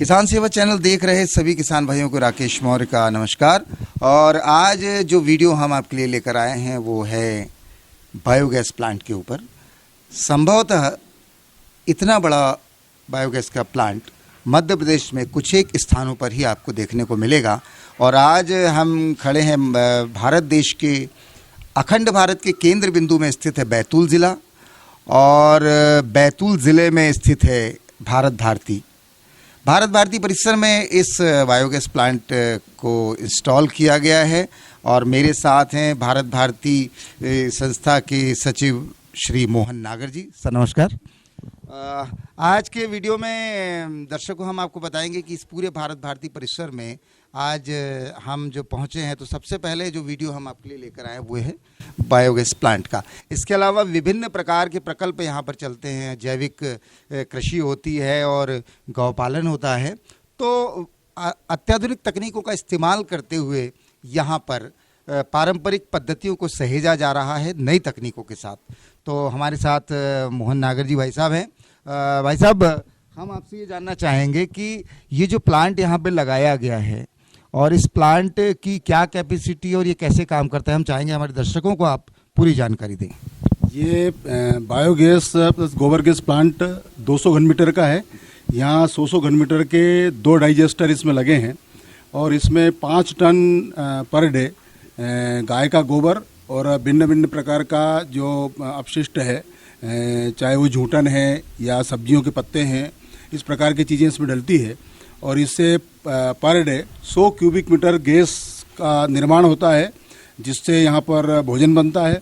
किसान सेवा चैनल देख रहे सभी किसान भाइयों को राकेश मौर्य का नमस्कार। और आज जो वीडियो हम आपके लिए लेकर आए हैं वो है बायोगैस प्लांट के ऊपर। संभवतः इतना बड़ा बायोगैस का प्लांट मध्य प्रदेश में कुछ एक स्थानों पर ही आपको देखने को मिलेगा। और आज हम खड़े हैं भारत देश के अखंड भारत के केंद्र बिंदु में स्थित है बैतूल ज़िला, और बैतूल ज़िले में स्थित है भारत भारती परिसर में इस बायोगैस प्लांट को इंस्टॉल किया गया है। और मेरे साथ हैं भारत भारती संस्था के सचिव श्री मोहन नागर जी। सर नमस्कार। आज के वीडियो में दर्शकों हम आपको बताएंगे कि इस पूरे भारत भारती परिसर में आज हम जो पहुंचे हैं, तो सबसे पहले जो वीडियो हम आपके लिए लेकर आए वो है बायोगैस प्लांट का। इसके अलावा विभिन्न प्रकार के प्रकल्प यहाँ पर चलते हैं। जैविक कृषि होती है और गौपालन होता है। तो अत्याधुनिक तकनीकों का इस्तेमाल करते हुए यहाँ पर पारंपरिक पद्धतियों को सहेजा जा रहा है नई तकनीकों के साथ। तो हमारे साथ मोहन नागर जी भाई साहब हैं। भाई साहब, हम आपसे ये जानना चाहेंगे कि ये जो प्लांट यहाँ पे लगाया गया है और इस प्लांट की क्या कैपेसिटी और ये कैसे काम करता है, हम चाहेंगे हमारे दर्शकों को आप पूरी जानकारी दें। ये बायोगैस प्लस गोबर गैस प्लांट 200 घन मीटर का है। यहाँ 100 घन मीटर के 2 डाइजेस्टर इसमें लगे हैं और इसमें 5 टन पर डे गाय का गोबर और भिन्न भिन्न प्रकार का जो अपशिष्ट है, चाहे वो झूठन है या सब्जियों के पत्ते हैं, इस प्रकार की चीज़ें इसमें डलती है। और इससे per day 100 cubic metre gas का निर्माण होता है, जिससे यहाँ पर भोजन बनता है।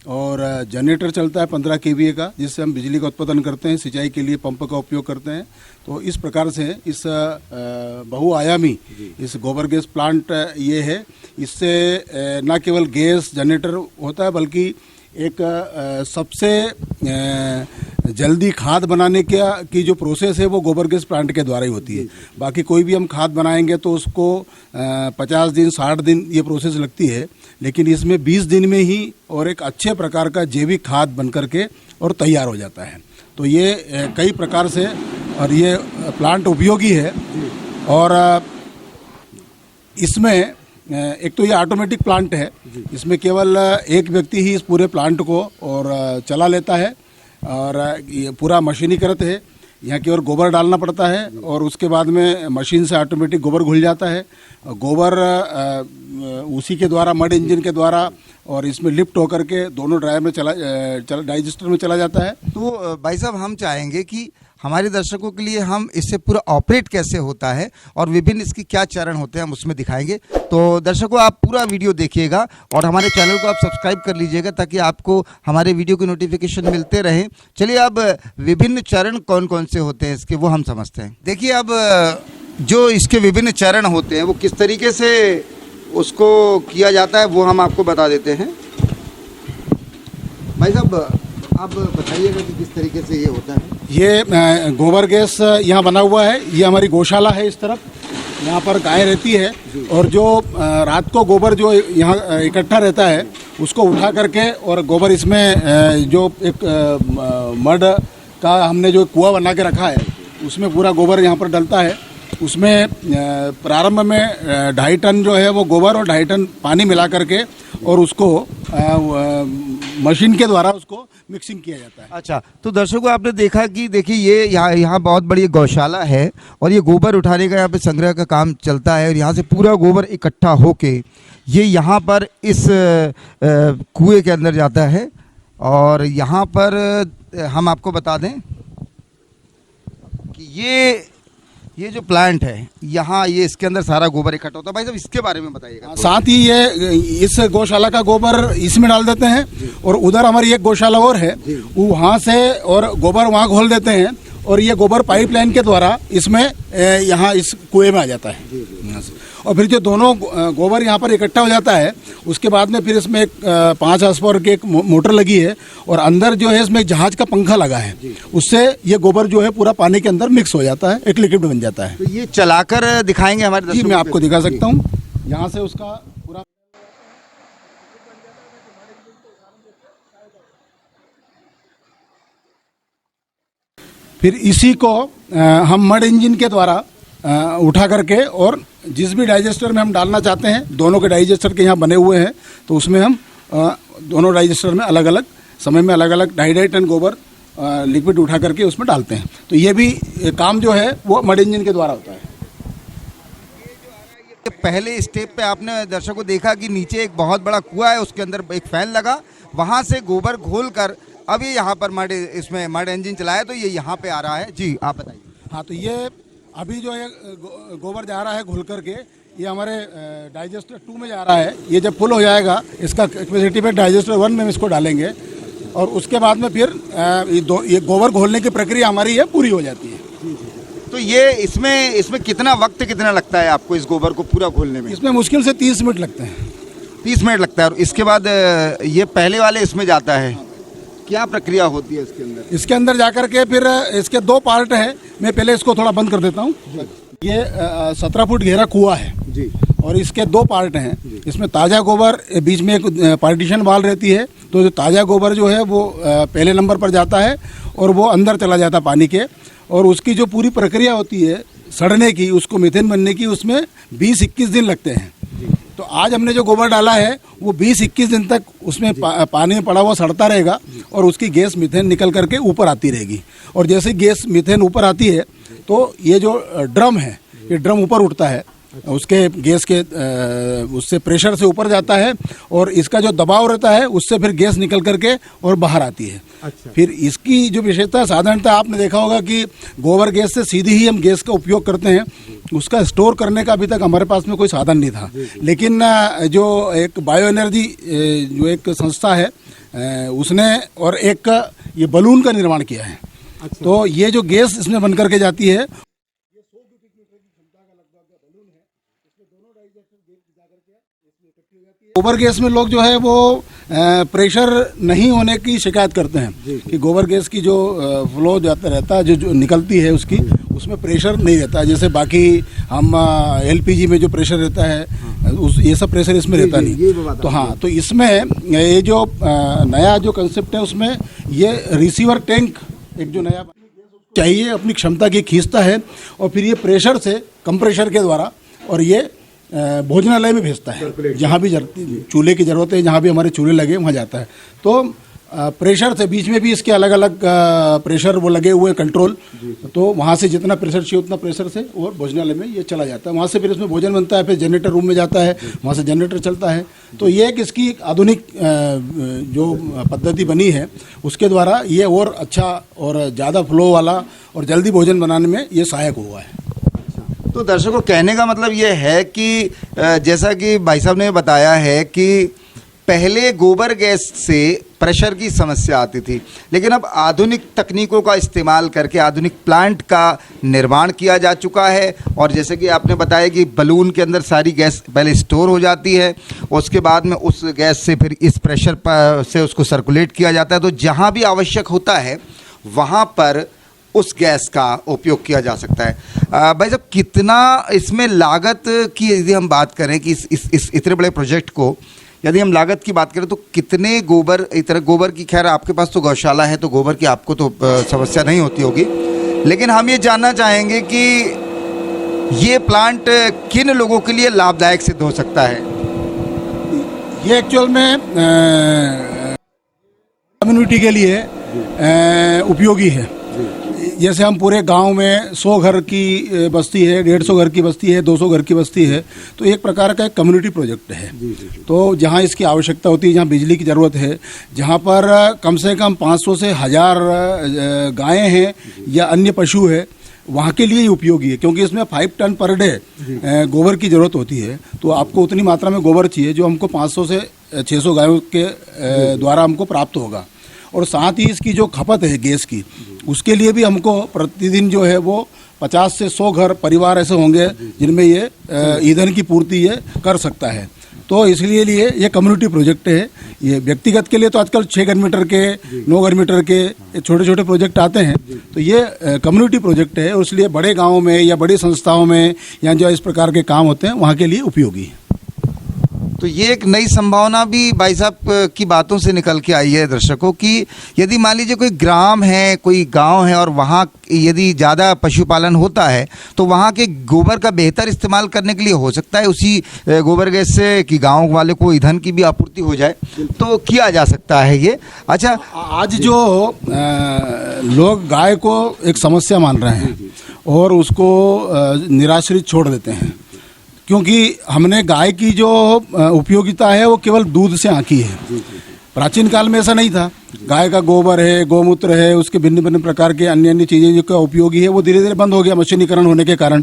और जनरेटर चलता है 15 kVA का, जिससे हम बिजली का उत्पादन करते हैं। सिंचाई के लिए पंप का उपयोग करते हैं। तो इस प्रकार से इस बहुआयामी इस गोबर गैस प्लांट ये है। इससे न केवल गैस जनरेटर होता है, बल्कि एक सबसे जल्दी खाद बनाने की जो प्रोसेस है वो गोबर गैस प्लांट के द्वारा ही होती है। बाकी कोई भी हम खाद बनाएंगे तो उसको 50 दिन 60 दिन ये प्रोसेस लगती है, लेकिन इसमें 20 दिन में ही और एक अच्छे प्रकार का जैविक खाद बन करके और तैयार हो जाता है। तो ये कई प्रकार से और ये प्लांट उपयोगी है। और इसमें एक तो ये ऑटोमेटिक प्लांट है, इसमें केवल एक व्यक्ति ही इस पूरे प्लांट को और चला लेता है। और ये पूरा मशीनीकृत है। यहाँ की ओर गोबर डालना पड़ता है और उसके बाद में मशीन से ऑटोमेटिक गोबर घुल जाता है। गोबर उसी के द्वारा, मड इंजन के द्वारा, और इसमें लिफ्ट होकर के दोनों ड्रायर में डाइजेस्टर में चला जाता है। तो भाई साहब, हम चाहेंगे कि हमारे दर्शकों के लिए हम इससे पूरा ऑपरेट कैसे होता है और विभिन्न इसकी क्या चरण होते हैं हम उसमें दिखाएंगे। तो दर्शकों, आप पूरा वीडियो देखिएगा और हमारे चैनल को आप सब्सक्राइब कर लीजिएगा ताकि आपको हमारे वीडियो के नोटिफिकेशन मिलते रहें। चलिए, अब विभिन्न चरण कौन कौन से होते हैं इसके वो हम समझते हैं। देखिए, अब जो इसके विभिन्न चरण होते हैं वो किस तरीके से उसको किया जाता है वो हम आपको बता देते हैं। भाई साहब, आप बताइएगा कि किस तरीके से ये होता है। ये गोबर गैस यहाँ बना हुआ है। ये हमारी गौशाला है। इस तरफ यहाँ पर गाय रहती है और जो रात को गोबर जो यहाँ इकट्ठा रहता है उसको उठा करके और गोबर इसमें जो एक मड का हमने जो कुआं बना के रखा है उसमें पूरा गोबर यहाँ पर डलता है। उसमें प्रारंभ में 2.5 टन जो है वो गोबर और 2.5 टन पानी मिला करके और उसको मशीन के द्वारा उसको मिक्सिंग किया जाता है। अच्छा, तो दर्शकों, आपने देखा कि देखिए ये यहाँ बहुत बड़ी गौशाला है और ये गोबर उठाने का यहाँ पे संग्रह का काम चलता है। और यहाँ से पूरा गोबर इकट्ठा होके ये यहाँ पर इस कुएं के अंदर जाता है। और यहाँ पर हम आपको बता दें कि ये जो प्लांट है यहाँ, ये इसके अंदर सारा गोबर इकट्ठा होता है। भाई साहब, इसके बारे में बताइएगा। साथ ही ये इस गौशाला का गोबर इसमें डाल देते हैं और उधर हमारी एक गौशाला और है, वहाँ से और गोबर वहाँ घोल देते हैं और ये गोबर पाइपलाइन के द्वारा इसमें यहाँ इस कुएं में आ जाता है। और फिर जो दोनों गोबर यहाँ पर इकट्ठा हो जाता है उसके बाद में फिर इसमें एक 5 हॉर्सपावर की एक मोटर लगी है और अंदर जो है इसमें एक जहाज का पंखा लगा है। उससे ये गोबर जो है पूरा पानी के अंदर मिक्स हो जाता है, एक लिक्विड बन जाता है। तो ये चलाकर दिखाएंगे हमारे दर्शकों? मैं आपको दिखा सकता हूँ। यहाँ से उसका पूरा फिर इसी को हम मड इंजन के द्वारा उठा करके और जिस भी डाइजेस्टर में हम डालना चाहते हैं, दोनों के डाइजेस्टर के यहाँ बने हुए हैं, तो उसमें हम दोनों डाइजेस्टर में अलग अलग समय में अलग अलग 2.5 टन गोबर लिक्विड उठा करके उसमें डालते हैं। तो ये भी काम जो है वो मड इंजन के द्वारा होता है। पहले स्टेप पे आपने दर्शकों को देखा कि नीचे एक बहुत बड़ा कुआं है, उसके अंदर एक फैन लगा, वहां से गोबर घोल कर अब ये यहाँ पर इसमें मड इंजन चलाया, तो ये यहाँ पे आ रहा है। जी आप बताइए। हाँ, तो ये अभी जो है गोबर जा रहा है घुल करके, ये हमारे डाइजेस्टर 2 में जा रहा है। ये जब फुल हो जाएगा, इसका कैपेसिटी पे डाइजेस्टर 1 में हम इसको डालेंगे और उसके बाद में फिर ये गोबर घोलने की प्रक्रिया हमारी ये पूरी हो जाती है। तो ये इसमें कितना लगता है आपको इस गोबर को पूरा घोलने में? इसमें मुश्किल से 30 मिनट लगते हैं। 30 मिनट लगता है। और इसके बाद ये पहले वाले इसमें जाता है, क्या प्रक्रिया होती है इसके अंदर? इसके अंदर जाकर के फिर इसके 2 पार्ट हैं। मैं पहले इसको थोड़ा बंद कर देता हूँ। ये 17 फुट गहरा कुआं है जी, और इसके 2 पार्ट हैं। इसमें ताज़ा गोबर, बीच में एक पार्टीशन वाल रहती है, तो जो ताज़ा गोबर जो है वो पहले नंबर पर जाता है और वो अंदर चला जाता है पानी के, और उसकी जो पूरी प्रक्रिया होती है सड़ने की, उसको मीथेन बनने की, उसमें 20-21 दिन लगते हैं। तो आज हमने जो गोबर डाला है वो 20-21 दिन तक उसमें पानी में पड़ा हुआ सड़ता रहेगा और उसकी गैस मीथेन निकल करके ऊपर आती रहेगी। और जैसे गैस मीथेन ऊपर आती है तो ये जो ड्रम है, ये ड्रम ऊपर उठता है, उसके गैस के उससे प्रेशर से ऊपर जाता है और इसका जो दबाव रहता है उससे फिर गैस निकल करके और बाहर आती है। अच्छा। फिर इसकी जो विशेषता, साधारणतः आपने देखा होगा कि गोबर गैस से सीधी ही हम गैस का उपयोग करते हैं, उसका स्टोर करने का अभी तक हमारे पास में कोई साधन नहीं था। लेकिन जो एक बायो एनर्जी जो एक संस्था है उसने और एक ये बलून का निर्माण किया है। अच्छा। तो ये जो गैस इसमें बन करके जाती है, गोबर गैस में लोग जो है वो प्रेशर नहीं होने की शिकायत करते हैं कि गोबर गैस की जो फ्लो जाता रहता है, जो निकलती है उसकी, उसमें प्रेशर नहीं रहता है। जैसे बाकी हम एलपीजी में जो प्रेशर रहता है ये सब प्रेशर इसमें रहता नहीं। तो हाँ, तो इसमें ये जो नया जो कंसेप्ट है उसमें ये रिसीवर टैंक एक जो नया चाहिए अपनी क्षमता की खींचता है और फिर ये प्रेशर से कंप्रेशर के द्वारा और ये भोजनालय में भेजता है। जहाँ भी चूल्हे की ज़रूरत है, जहाँ भी हमारे चूल्हे लगे वहाँ जाता है। तो प्रेशर से बीच में भी इसके अलग अलग प्रेशर वो लगे हुए कंट्रोल, तो वहाँ से जितना प्रेशर चाहिए उतना प्रेशर से और भोजनालय में ये चला जाता है। वहाँ से फिर इसमें भोजन बनता है, फिर जनरेटर रूम में जाता है, वहाँ से जनरेटर चलता है। तो ये एक इसकी आधुनिक जो पद्धति बनी है उसके द्वारा ये और अच्छा और ज़्यादा फ्लो वाला और जल्दी भोजन बनाने में ये सहायक हुआ है। तो दर्शकों, कहने का मतलब ये है कि जैसा कि भाई साहब ने बताया है कि पहले गोबर गैस से प्रेशर की समस्या आती थी, लेकिन अब आधुनिक तकनीकों का इस्तेमाल करके आधुनिक प्लांट का निर्माण किया जा चुका है। और जैसे कि आपने बताया कि बलून के अंदर सारी गैस पहले स्टोर हो जाती है, उसके बाद में उस गैस से फिर इस प्रेशर से उसको सर्कुलेट किया जाता है। तो जहाँ भी आवश्यक होता है वहाँ पर उस गैस का उपयोग किया जा सकता है। भाई साहब, कितना इसमें लागत की यदि हम बात करें कि इस इतने बड़े प्रोजेक्ट को यदि हम लागत की बात करें तो कितने गोबर की, खैर आपके पास तो गौशाला है तो गोबर की आपको तो समस्या नहीं होती होगी, लेकिन हम ये जानना चाहेंगे कि ये प्लांट किन लोगों के लिए लाभदायक सिद्ध हो सकता है? ये एक्चुअल में कम्युनिटी के लिए उपयोगी है। जैसे हम पूरे गांव में 100 घर की बस्ती है, 150 घर की बस्ती है, 200 घर की बस्ती है, तो एक प्रकार का एक कम्युनिटी प्रोजेक्ट है। तो जहां इसकी आवश्यकता होती है, जहां बिजली की ज़रूरत है, जहां पर कम से कम 500 से 1000 गायें हैं या अन्य पशु है, वहाँ के लिए ही उपयोगी है। क्योंकि इसमें 5 टन पर डे गोबर की ज़रूरत होती है, तो आपको उतनी मात्रा में गोबर चाहिए जो हमको 500 से 600 गायों के द्वारा हमको प्राप्त होगा। और साथ ही इसकी जो खपत है गैस की, उसके लिए भी हमको प्रतिदिन जो है वो 50 से 100 घर परिवार ऐसे होंगे जिनमें ये ईंधन की पूर्ति ये कर सकता है। तो इसलिए ये कम्युनिटी प्रोजेक्ट है। ये व्यक्तिगत के लिए तो आजकल 6 घन मीटर के, 9 घन मीटर के छोटे छोटे प्रोजेक्ट आते हैं, तो ये कम्युनिटी प्रोजेक्ट है और इसलिए बड़े गाँवों में या बड़ी संस्थाओं में या जो इस प्रकार के काम होते हैं वहाँ के लिए उपयोगी है। तो ये एक नई संभावना भी भाई साहब की बातों से निकल के आई है दर्शकों की, यदि मान लीजिए कोई ग्राम है, कोई गांव है और वहाँ यदि ज़्यादा पशुपालन होता है तो वहाँ के गोबर का बेहतर इस्तेमाल करने के लिए हो सकता है उसी गोबर गैस से कि गांव वाले को ईंधन की भी आपूर्ति हो जाए, तो किया जा सकता है ये। अच्छा, आज जो लोग गाय को एक समस्या मान रहे हैं और उसको निराश्रित छोड़ देते हैं, क्योंकि हमने गाय की जो उपयोगिता है वो केवल दूध से आंकी है। प्राचीन काल में ऐसा नहीं था। गाय का गोबर है, गोमूत्र है, उसके भिन्न भिन्न प्रकार के अन्य अन्य चीज़ें जो का उपयोगी है वो धीरे धीरे बंद हो गया मशीनीकरण होने के कारण।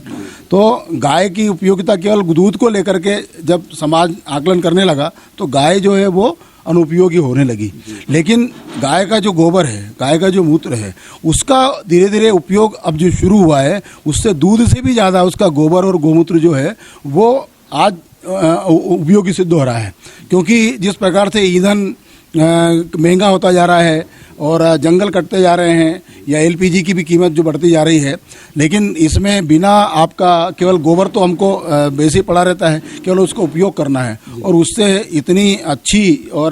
तो गाय की उपयोगिता केवल दूध को लेकर के जब समाज आकलन करने लगा तो गाय जो है वो अनुपयोगी होने लगी। लेकिन गाय का जो गोबर है, गाय का जो मूत्र है, उसका धीरे धीरे उपयोग अब जो शुरू हुआ है, उससे दूध से भी ज़्यादा उसका गोबर और गोमूत्र जो है वो आज उपयोगी सिद्ध हो रहा है। क्योंकि जिस प्रकार से ईंधन महंगा होता जा रहा है और जंगल कटते जा रहे हैं या एलपीजी की भी कीमत जो बढ़ती जा रही है, लेकिन इसमें बिना आपका केवल गोबर तो हमको वैसे पड़ा रहता है, केवल उसका उपयोग करना है और उससे इतनी अच्छी और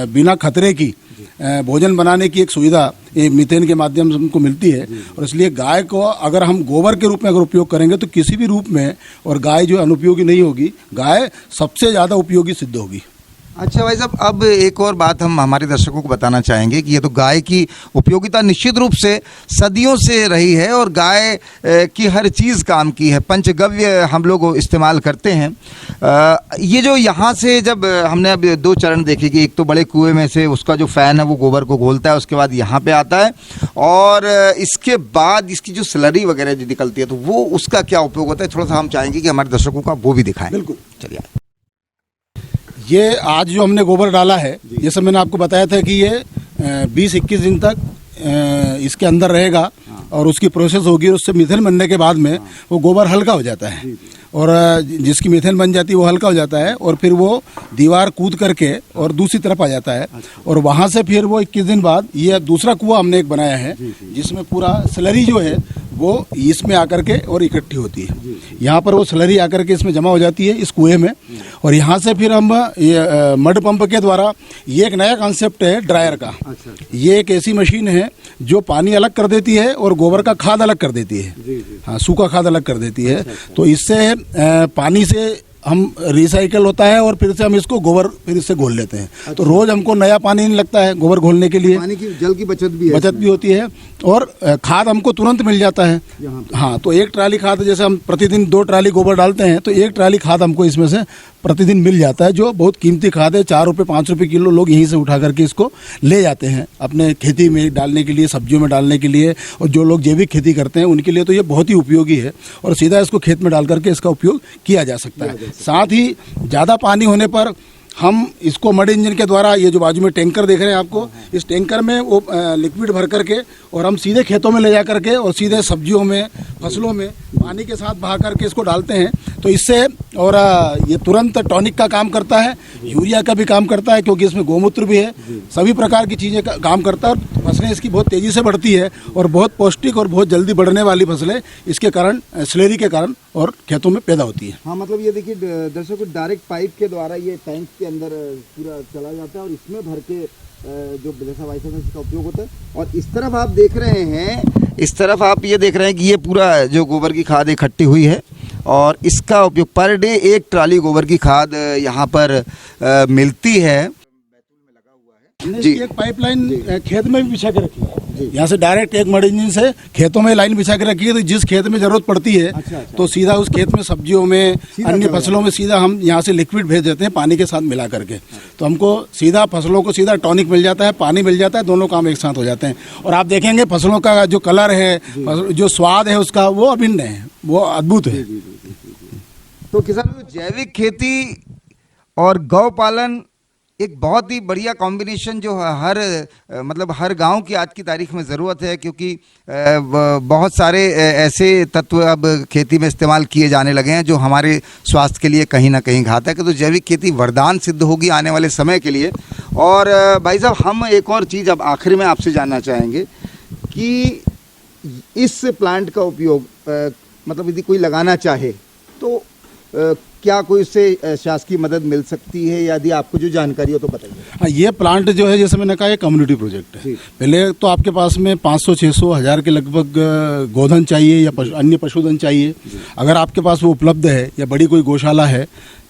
बिना खतरे की भोजन बनाने की एक सुविधा ये मीथेन के माध्यम से हमको मिलती है। और इसलिए गाय को अगर हम गोबर के रूप में अगर उपयोग करेंगे तो किसी भी रूप में और गाय जो अनुपयोगी नहीं होगी, गाय सबसे ज़्यादा उपयोगी सिद्ध होगी। अच्छा भाई साहब, अब एक और बात हम हमारे दर्शकों को बताना चाहेंगे कि ये तो गाय की उपयोगिता निश्चित रूप से सदियों से रही है और गाय की हर चीज़ काम की है, पंचगव्य हम लोग इस्तेमाल करते हैं। ये जो यहाँ से जब हमने अब दो चरण देखे कि एक तो बड़े कुएं में से उसका जो फ़ैन है वो गोबर को घोलता है, उसके बाद यहाँ पे आता है और इसके बाद इसकी जो स्लरी वगैरह जो निकलती है तो वो उसका क्या उपयोग होता है, थोड़ा सा हम चाहेंगे कि हमारे दर्शकों का वो भी दिखाएं। बिल्कुल, चलिए। ये आज जो हमने गोबर डाला है, जैसे मैंने आपको बताया था कि ये 20-21 दिन तक इसके अंदर रहेगा और उसकी प्रोसेस होगी और उससे मीथेन बनने के बाद में वो गोबर हल्का हो जाता है और जिसकी मीथेन बन जाती है वो हल्का हो जाता है और फिर वो दीवार कूद करके और दूसरी तरफ आ जाता है और वहाँ से फिर वो 21 दिन बाद ये दूसरा कुआं हमने एक बनाया है जिसमें पूरा स्लरी जो है वो इसमें आकर के और इकट्ठी होती है। यहाँ पर वो स्लरी आकर के इसमें जमा हो जाती है इस कुएं में और यहाँ से फिर हम ये मड पंप के द्वारा, ये एक नया कॉन्सेप्ट है ड्रायर का। ये एक ऐसी मशीन है जो पानी अलग कर देती है और गोबर का खाद अलग कर देती है। हाँ, सूखा खाद अलग कर देती है। तो इससे पानी से हम रिसाइकल होता है और फिर से हम इसको गोबर फिर इससे घोल लेते हैं। तो रोज हमको नया पानी नहीं लगता है गोबर घोलने के लिए, पानी की जल की बचत भी होती है और खाद हमको तुरंत मिल जाता है। हाँ, तो एक ट्राली खाद, जैसे हम प्रतिदिन 2 ट्राली गोबर डालते हैं तो 1 ट्राली खाद हमको इसमें से प्रतिदिन मिल जाता है, जो बहुत कीमती खाद है। 4 रुपये 5 रुपये किलो लोग यहीं से उठा करके इसको ले जाते हैं अपने खेती में डालने के लिए, सब्जियों में डालने के लिए, और जो लोग जैविक खेती करते हैं उनके लिए तो ये बहुत ही उपयोगी है और सीधा इसको खेत में डाल करके इसका उपयोग किया जा सकता है। साथ ही ज़्यादा पानी होने पर हम इसको मड इंजन के द्वारा, ये जो बाजू में टैंकर देख रहे हैं आपको, इस टैंकर में वो लिक्विड भर करके और हम सीधे खेतों में ले जा करके और सीधे सब्जियों में, फसलों में पानी के साथ बहा करके इसको डालते हैं। तो इससे और ये तुरंत टॉनिक का काम करता है, यूरिया का भी काम करता है क्योंकि इसमें गोमूत्र भी है, सभी प्रकार की चीज़ें का काम करता है और फसलें इसकी बहुत तेज़ी से बढ़ती है और बहुत पौष्टिक और बहुत जल्दी बढ़ने वाली फसलें इसके कारण, स्लरी के कारण और खेतों में पैदा होती है। हाँ, मतलब ये देखिए दर्शकों, डायरेक्ट पाइप के द्वारा ये टैंक के अंदर पूरा चला जाता है और इसमें भर के जो जैसा वाइस इसका उपयोग होता है। और इस तरफ आप देख रहे हैं, इस तरफ आप ये देख रहे हैं कि ये पूरा जो गोबर की खाद इकट्ठी हुई है और इसका उपयोग पर डे 1 ट्राली गोबर की खाद यहाँ पर मिलती है। जी, एक पाइपलाइन खेत में भी बिछा के रखी है, यहाँ से डायरेक्ट एक मड इंजन से खेतों में लाइन बिछा के रखी है। तो जिस खेत में जरूरत पड़ती है तो सीधा उस खेत में, सब्जियों में, अन्य फसलों में सीधा हम यहाँ से लिक्विड भेज देते हैं पानी के साथ मिला करके। तो हमको सीधा फसलों को सीधा टॉनिक मिल जाता है, पानी मिल जाता है, दोनों काम एक साथ हो जाते हैं। और आप देखेंगे फसलों का जो कलर है, जो स्वाद है उसका, वो अभिन्न है, वो अद्भुत है। तो किसानों, जैविक खेती और गौ पालन एक बहुत ही बढ़िया कॉम्बिनेशन जो हर गांव की आज की तारीख में ज़रूरत है, क्योंकि बहुत सारे ऐसे तत्व अब खेती में इस्तेमाल किए जाने लगे हैं जो हमारे स्वास्थ्य के लिए कहीं ना कहीं घातक है। तो जैविक खेती वरदान सिद्ध होगी आने वाले समय के लिए। और भाई साहब, हम एक और चीज़ अब आखिर में आपसे जानना चाहेंगे कि इस प्लांट का उपयोग मतलब यदि कोई लगाना चाहे तो क्या कोई उससे शासकीय मदद मिल सकती है? यदि आपको जो जानकारी हो तो बताइए। हाँ, ये प्लांट जो है जैसे मैंने कहा ये कम्युनिटी प्रोजेक्ट है। पहले तो आपके पास में 500, 600, 1000 के लगभग गोधन चाहिए या अन्य पशुधन चाहिए। अगर आपके पास वो उपलब्ध है या बड़ी कोई गौशाला है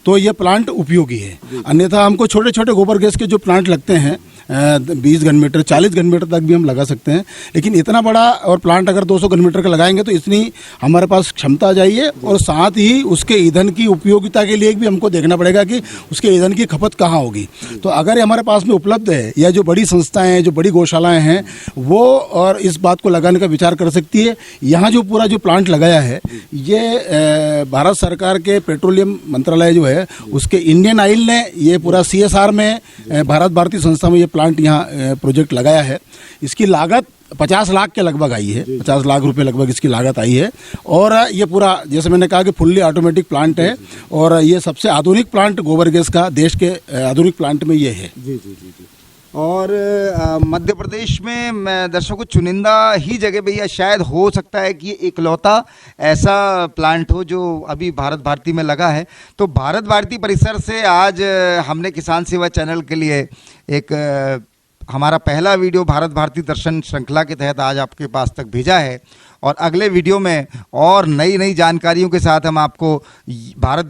तो ये प्लांट उपयोगी है। अन्यथा हमको छोटे छोटे गोबर गैस के जो प्लांट लगते हैं 20 घन मीटर, 40 घन मीटर तक भी हम लगा सकते हैं, लेकिन इतना बड़ा और प्लांट अगर 200 घन मीटर का लगाएंगे तो इतनी हमारे पास क्षमता चाहिए, और साथ ही उसके ईंधन की उपयोगिता के लिए भी हमको देखना पड़ेगा कि उसके ईंधन की खपत कहाँ होगी। तो अगर हमारे पास में उपलब्ध है या जो बड़ी संस्थाएं हैं, जो बड़ी गौशालाएं हैं, वो और इस बात को लगाने का विचार कर सकती है। यहाँ जो पूरा जो प्लांट लगाया है ये भारत सरकार के पेट्रोलियम मंत्रालय जो है उसके इंडियन ऑयल ने ये पूरा CSR में भारत भारती संस्था में ये प्लांट यहाँ प्रोजेक्ट लगाया है। इसकी लागत 50 लाख के लगभग आई है, 50 लाख रुपए लगभग इसकी लागत आई है। और ये पूरा जैसे मैंने कहा कि फुल्ली ऑटोमेटिक प्लांट है, और ये सबसे आधुनिक प्लांट गोबर गैस का देश के आधुनिक प्लांट में ये है। जी जी जी जी। और मध्य प्रदेश में मैं दर्शकों चुनिंदा ही जगह पे या शायद हो सकता है कि इकलौता ऐसा प्लांट हो जो अभी भारत भारती में लगा है। तो भारत भारती परिसर से आज हमने किसान सेवा चैनल के लिए एक हमारा पहला वीडियो भारत भारती दर्शन श्रृंखला के तहत आज आपके पास तक भेजा है, और अगले वीडियो में और नई नई जानकारियों के साथ हम आपको भारत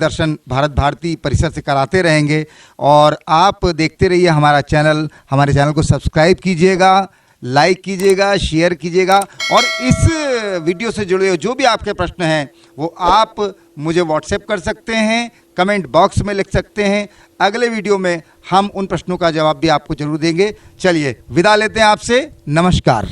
भारती परिसर से कराते रहेंगे। और आप देखते रहिए हमारे चैनल को सब्सक्राइब कीजिएगा, लाइक कीजिएगा, शेयर कीजिएगा, और इस वीडियो से जुड़े हुए जो भी आपके प्रश्न हैं वो आप मुझे व्हाट्सएप कर सकते हैं, कमेंट बॉक्स में लिख सकते हैं। अगले वीडियो में हम उन प्रश्नों का जवाब भी आपको जरूर देंगे। चलिए विदा लेते हैं आपसे, नमस्कार।